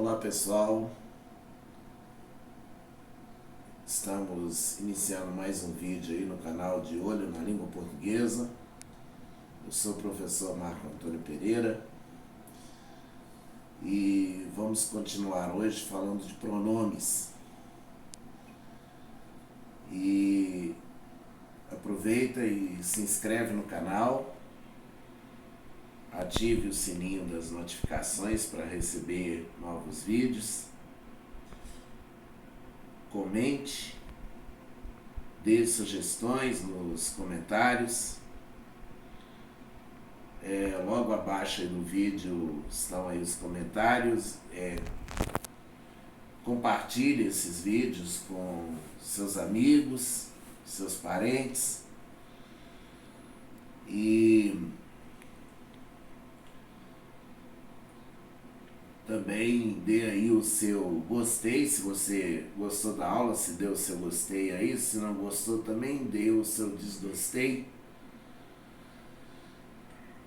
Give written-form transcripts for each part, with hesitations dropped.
Olá pessoal, estamos iniciando mais um vídeo aí no canal de Olho na Língua Portuguesa. Eu sou o professor Marco Antônio Pereira e vamos continuar hoje falando de pronomes. E aproveita e se inscreve no canal, ative o sininho das notificações para receber novos vídeos, comente, dê sugestões nos comentários. Logo abaixo aí do vídeo estão aí os comentários. Compartilhe esses vídeos com seus amigos, seus parentes e também dê aí o seu gostei, se você gostou da aula, se deu o seu gostei aí, se não gostou também dê o seu desgostei.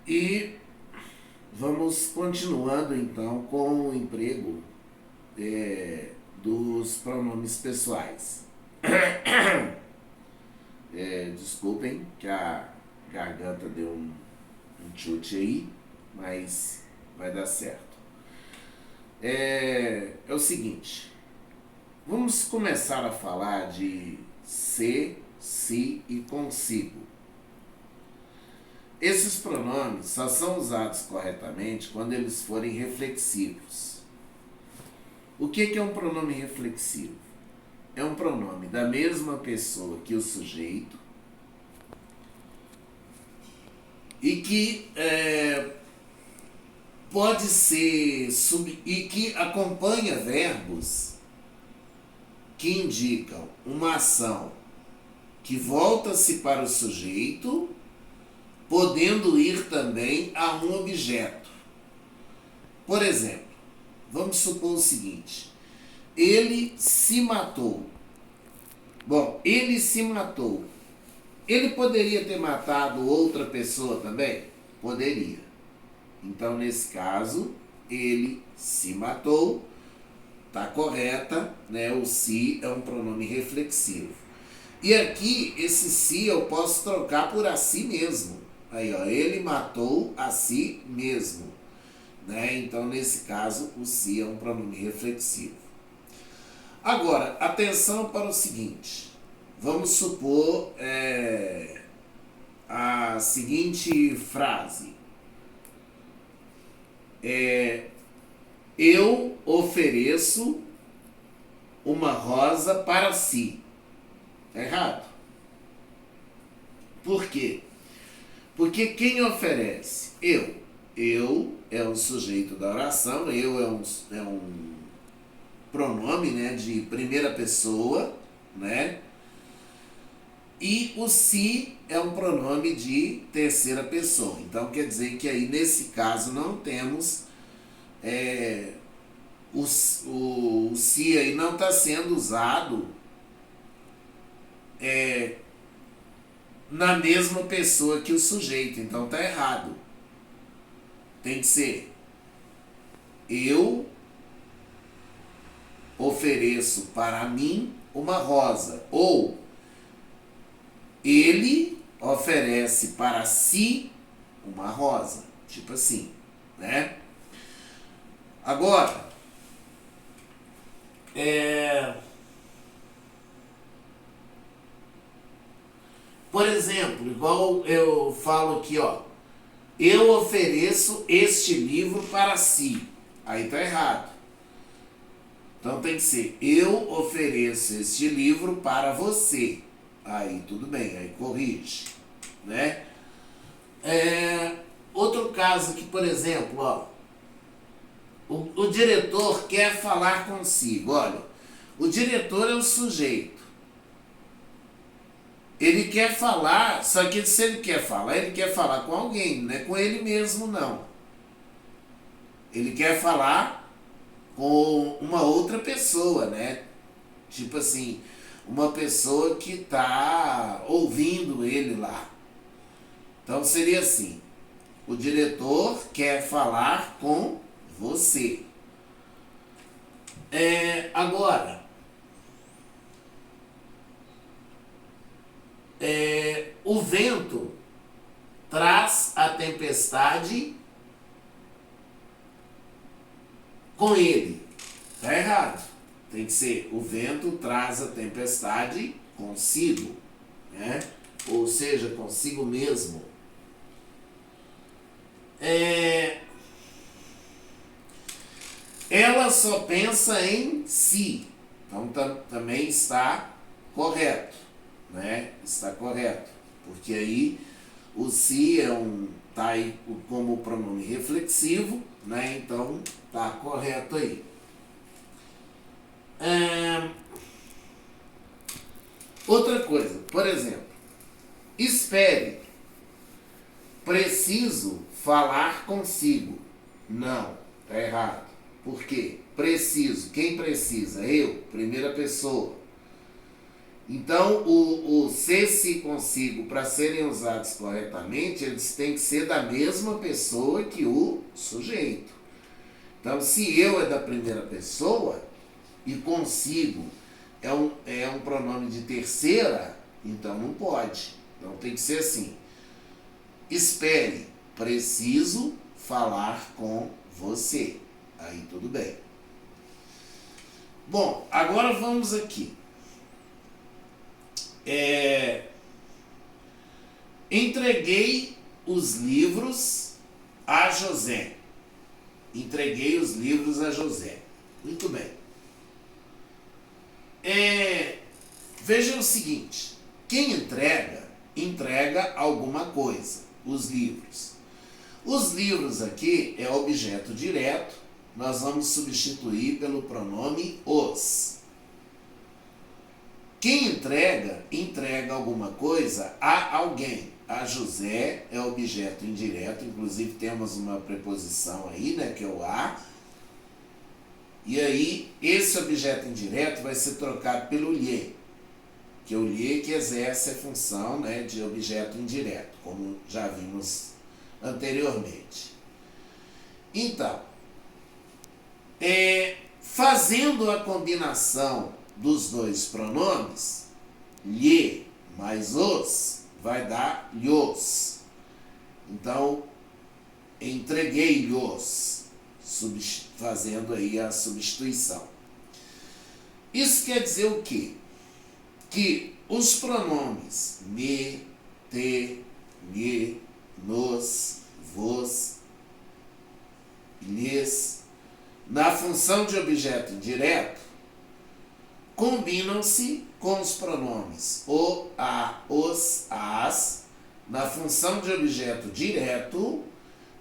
E vamos continuando então com o emprego dos pronomes pessoais. Desculpem que a garganta deu um chute aí, mas vai dar certo. É o seguinte, vamos começar a falar de se, si e consigo. Esses pronomes só são usados corretamente quando eles forem reflexivos. O que é um pronome reflexivo? É um pronome da mesma pessoa que o sujeito e que pode ser e que acompanha verbos que indicam uma ação que volta-se para o sujeito, podendo ir também a um objeto. Por exemplo, vamos supor o seguinte: ele se matou. Bom, ele se matou. Ele poderia ter matado outra pessoa também? Poderia. Então, nesse caso, ele se matou, está correta, né? O se é um pronome reflexivo. E aqui, esse se eu posso trocar por a si mesmo. Aí, ó, ele matou a si mesmo, né? Então, nesse caso, o se é um pronome reflexivo. Agora, atenção para o seguinte. Vamos supor a seguinte frase. Eu ofereço uma rosa para si. É errado. Por quê? Porque quem oferece? Eu. Eu é o sujeito da oração, eu é um pronome, né, de primeira pessoa, né? E o si é um pronome de terceira pessoa. Então quer dizer que aí nesse caso não temos o si aí não está sendo usado na mesma pessoa que o sujeito. Então está errado. Tem que ser eu ofereço para mim uma rosa, ou ele oferece para si uma rosa, tipo assim, né? Agora, por exemplo, igual eu falo aqui, ó, eu ofereço este livro para si. Aí tá errado. Então tem que ser eu ofereço este livro para você. Aí tudo bem, aí corrige, né? Outro caso aqui, por exemplo, ó, o diretor quer falar consigo. Olha, o diretor é o sujeito. Ele quer falar, só que se ele quer falar com alguém, não é com ele mesmo, não. Ele quer falar com uma outra pessoa, né? Tipo assim, uma pessoa que está ouvindo ele lá. Então seria assim: o diretor quer falar com você. Agora, o vento traz a tempestade com ele. Está errado. Tem que ser o vento traz a tempestade consigo, né? Ou seja, consigo mesmo. Ela só pensa em si. Então também está correto, né? Está correto. Porque aí o si tá aí como pronome reflexivo, né? Então tá correto aí. Outra coisa, por exemplo, espere, preciso falar consigo. Não, tá errado. Por quê? Preciso. Quem precisa? Eu, primeira pessoa. Então, o se consigo, para serem usados corretamente, eles têm que ser da mesma pessoa que o sujeito. Então, se eu é da primeira pessoa e consigo é um pronome de terceira, então não pode. Então tem que ser assim. Espere, preciso falar com você. Aí tudo bem. Bom, agora vamos aqui. Entreguei os livros a José. Entreguei os livros a José. Muito bem. Veja o seguinte. Quem entrega alguma coisa. Os livros. Os livros aqui é objeto direto. Nós vamos substituir pelo pronome os. Quem entrega alguma coisa a alguém. A José é objeto indireto, inclusive temos uma preposição aí, né, que é o a. E aí, esse objeto indireto vai ser trocado pelo lhe, que é o lhe que exerce a função, né, de objeto indireto, como já vimos anteriormente. Então, fazendo a combinação dos dois pronomes, lhe mais os, vai dar lhos. Então, entreguei-lhos, fazendo aí a substituição. Isso quer dizer o quê? Que os pronomes me, te, lhe, nos, vos, lhes, na função de objeto indireto, combinam-se com os pronomes o, a, os, as, na função de objeto direto,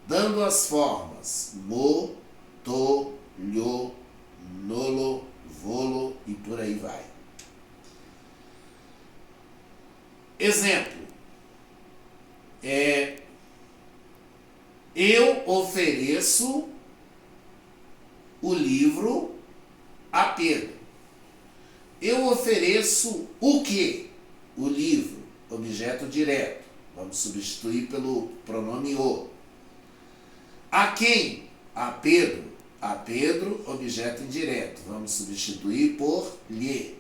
dando as formas mo, to, lho, nolo, volo e por aí vai. Exemplo. Eu ofereço o livro a Pedro. Eu ofereço o quê? O livro, objeto direto. Vamos substituir pelo pronome o. A quem? A Pedro. A Pedro, objeto indireto. Vamos substituir por lhe.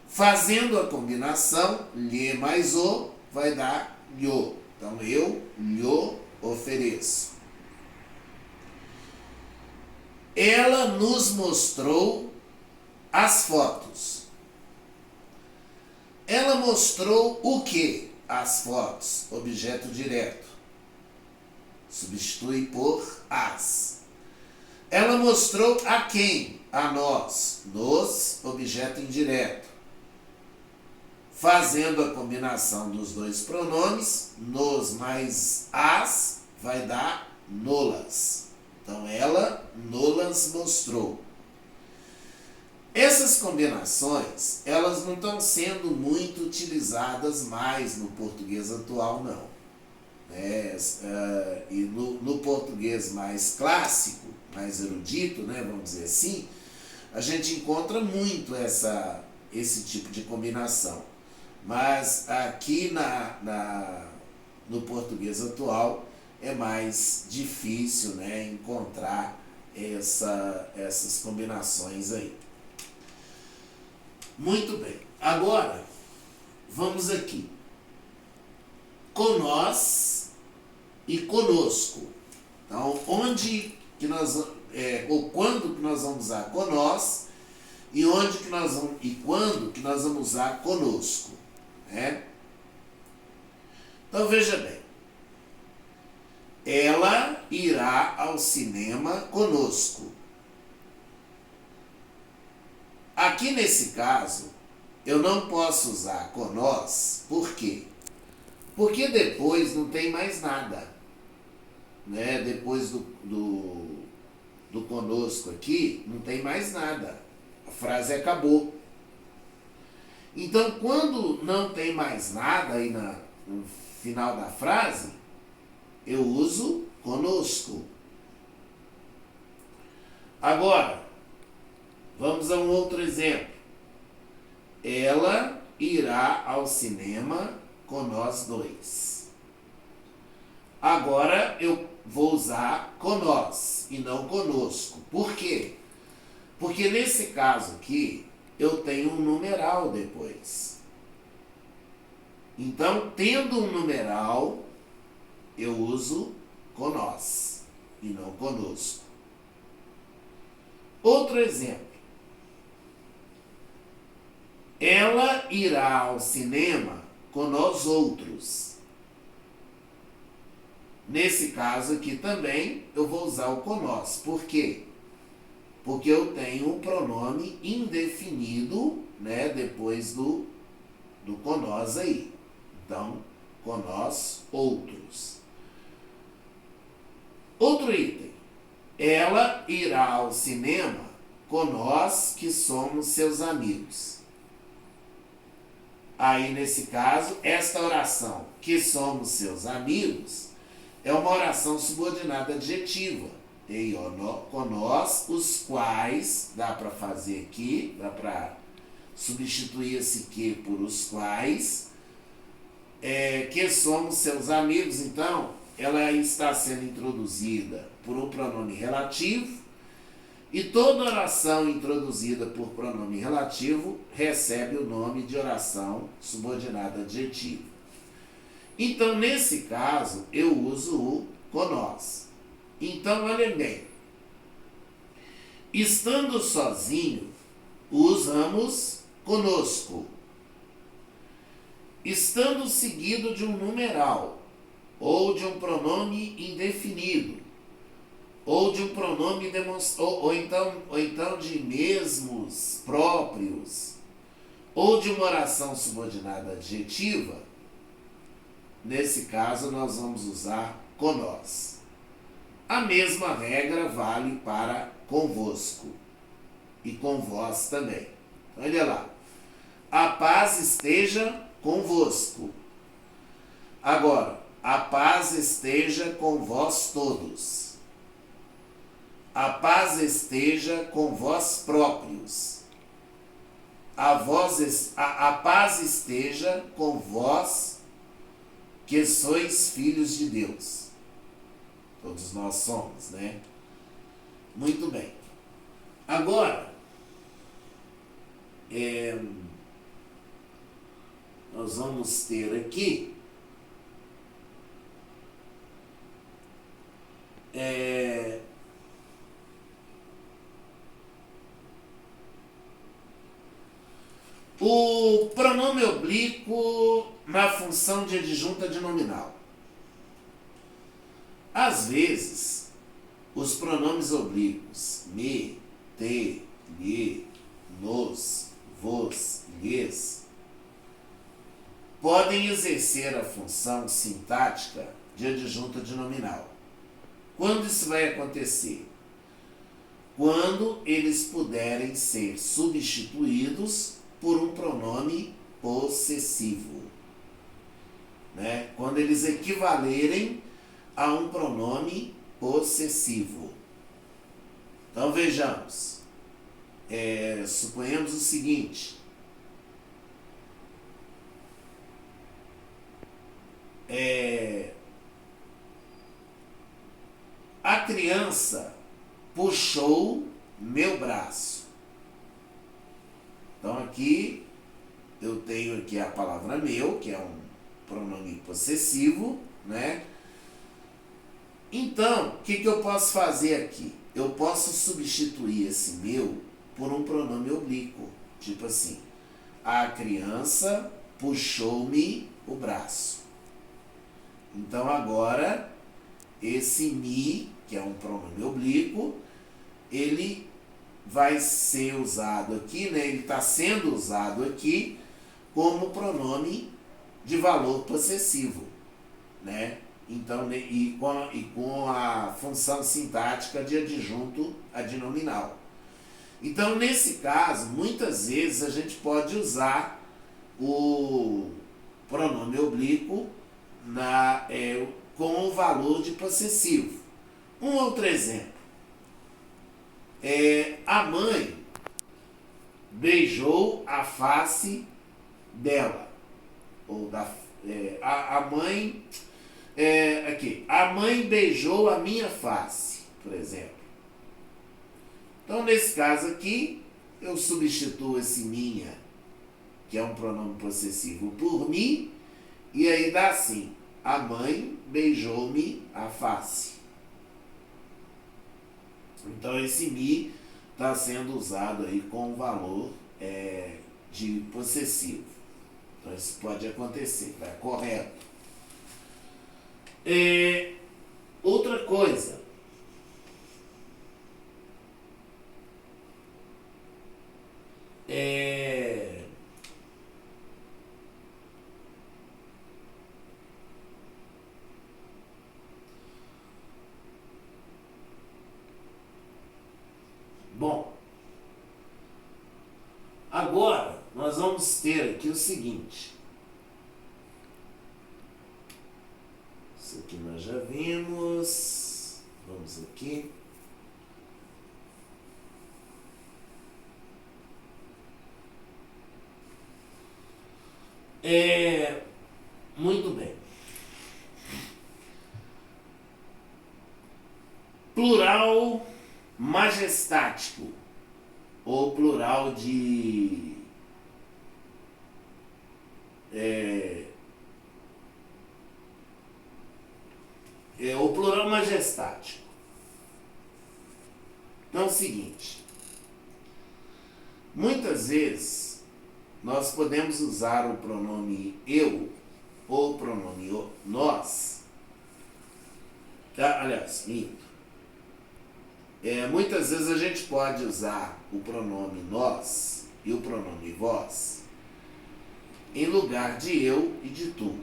Fazendo a combinação, lhe mais o, vai dar lho. Então, eu lhe ofereço. Ela nos mostrou as fotos. Ela mostrou o que? As fotos. Objeto direto. Substitui por as. Ela mostrou a quem? A nós. Nos, objeto indireto. Fazendo a combinação dos dois pronomes, nos mais as, vai dar nolas. Então, ela nolas mostrou. Essas combinações, elas não estão sendo muito utilizadas mais no português atual, não. E no português mais clássico, mais erudito, né, vamos dizer assim, a gente encontra muito esse tipo de combinação. Mas aqui no português atual é mais difícil, né, encontrar essas combinações aí. Muito bem. Agora, vamos aqui. Conós e conosco. Então, onde que nós, ou quando que nós vamos usar conós e onde que nós vamos, e quando que nós vamos usar conosco, né? Então, veja bem. Ela irá ao cinema conosco. Aqui nesse caso, eu não posso usar conós, por quê? Porque depois não tem mais nada, né? Depois do conosco aqui, não tem mais nada. A frase acabou. Então, quando não tem mais nada aí no final da frase, eu uso conosco. Agora, vamos a um outro exemplo. Ela irá ao cinema com nós dois. Agora eu vou usar conós e não conosco. Por quê? Porque nesse caso aqui, eu tenho um numeral depois. Então, tendo um numeral, eu uso conós e não conosco. Outro exemplo. Ela irá ao cinema com nós outros. Nesse caso aqui também eu vou usar o conós. Por quê? Porque eu tenho um pronome indefinido, né, depois do conós aí. Então, conós outros. Outro item. Ela irá ao cinema com nós que somos seus amigos. Aí, nesse caso, esta oração, que somos seus amigos, é uma oração subordinada adjetiva. Com nós, os quais, dá para fazer aqui, dá para substituir esse que por os quais, que somos seus amigos. Então, ela está sendo introduzida por um pronome relativo, e toda oração introduzida por pronome relativo recebe o nome de oração subordinada adjetiva. Então, nesse caso, eu uso o conós. Então, olha bem. Estando sozinho, usamos conosco. Estando seguido de um numeral, ou de um pronome indefinido, ou de um pronome ou então de mesmos próprios, ou de uma oração subordinada adjetiva, nesse caso nós vamos usar conós. A mesma regra vale para convosco e com vós também. Olha lá. A paz esteja convosco. Agora, a paz esteja com vós todos. A paz esteja com vós próprios. A paz esteja com vós que sois filhos de Deus. Todos nós somos, né? Muito bem. Agora, nós vamos ter aqui o pronome oblíquo na função de adjunta de nominal. Às vezes, os pronomes oblíquos me, te, lhe, nos, vos, lhes podem exercer a função sintática de adjunta de nominal. Quando isso vai acontecer? Quando eles puderem ser substituídos por um pronome possessivo, né? Quando eles equivalerem a um pronome possessivo. Então vejamos, suponhamos o seguinte, a criança puxou meu braço. Então aqui eu tenho aqui a palavra meu, que é um pronome possessivo, né? Então, o que eu posso fazer aqui? Eu posso substituir esse meu por um pronome oblíquo. Tipo assim, a criança puxou-me o braço. Então agora, esse me, que é um pronome oblíquo, ele vai ser usado aqui, né? Ele está sendo usado aqui como pronome de valor possessivo, né? Então, e com a função sintática de adjunto adnominal. Então, nesse caso, muitas vezes a gente pode usar o pronome oblíquo com o valor de possessivo. Um outro exemplo. A mãe beijou a face dela. Ou a mãe... aqui. A mãe beijou a minha face, por exemplo. Então, nesse caso aqui, eu substituo esse minha, que é um pronome possessivo, por me, e aí dá assim: a mãe beijou-me a face. Então, esse me está sendo usado aí com o valor de possessivo. Então, isso pode acontecer, tá correto. Outra coisa. Bom, agora nós vamos ter aqui o seguinte. Isso aqui nós já vimos. Vamos aqui. Muito bem. Plural majestático ou plural de o plural majestático. Então é o seguinte: muitas vezes nós podemos usar o pronome eu ou o pronome nós. Aliás, minto. Muitas vezes a gente pode usar o pronome nós e o pronome vós em lugar de eu e de tu.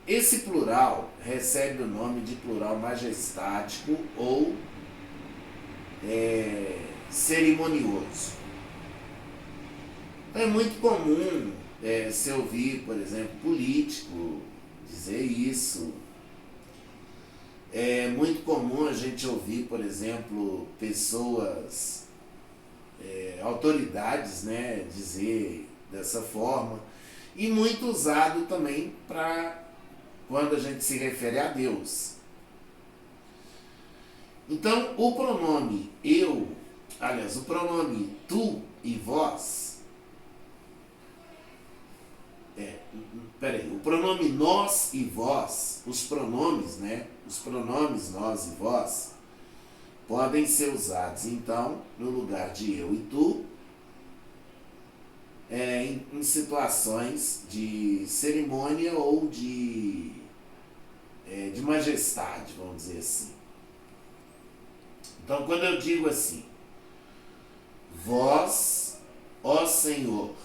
Esse plural recebe o nome de plural majestático ou cerimonioso. É muito comum se ouvir, por exemplo, político dizer isso. É muito comum a gente ouvir, por exemplo, pessoas, autoridades, né, dizer dessa forma. E muito usado também para quando a gente se refere a Deus. Então, o pronome eu, aliás, o pronome tu e vós, o pronome nós e vós, os pronomes, né? Os pronomes nós e vós podem ser usados, então, no lugar de eu e tu, em situações de cerimônia ou de majestade, vamos dizer assim. Então, quando eu digo assim: vós, ó Senhor,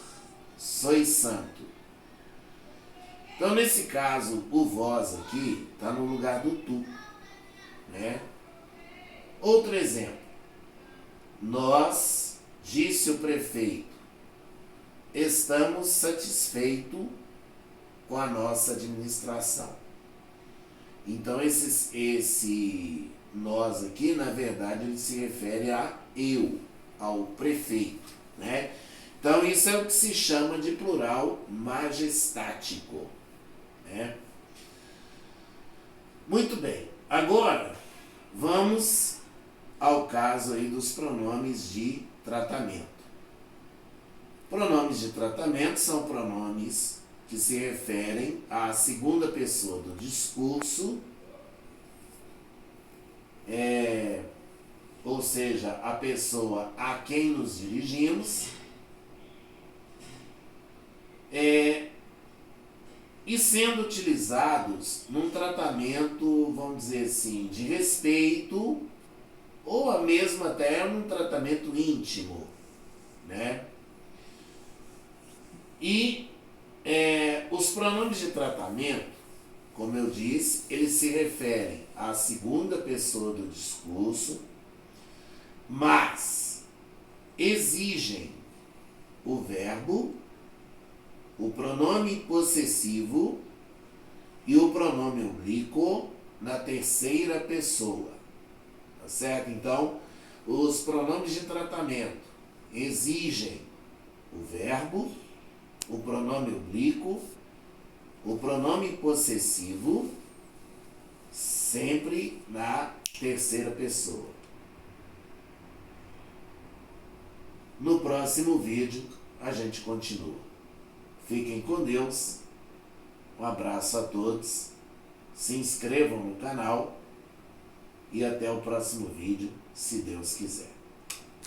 sois santo. Então, nesse caso, o vós aqui está no lugar do tu, né? Outro exemplo. Nós, disse o prefeito, estamos satisfeitos com a nossa administração. Então, esse nós aqui, na verdade, ele se refere a eu, ao prefeito, né? Então, isso é o que se chama de plural majestático. Muito bem, agora vamos ao caso aí dos pronomes de tratamento. Pronomes de tratamento são pronomes que se referem à segunda pessoa do discurso, ou seja, a pessoa a quem nos dirigimos, e sendo utilizados num tratamento, vamos dizer assim, de respeito, ou mesmo até num tratamento íntimo, né? E os pronomes de tratamento, como eu disse, eles se referem à segunda pessoa do discurso, mas exigem o verbo, o pronome possessivo e o pronome oblíquo na terceira pessoa, tá certo? Então, os pronomes de tratamento exigem o verbo, o pronome oblíquo, o pronome possessivo, sempre na terceira pessoa. No próximo vídeo, a gente continua. Fiquem com Deus, um abraço a todos, se inscrevam no canal e até o próximo vídeo, se Deus quiser.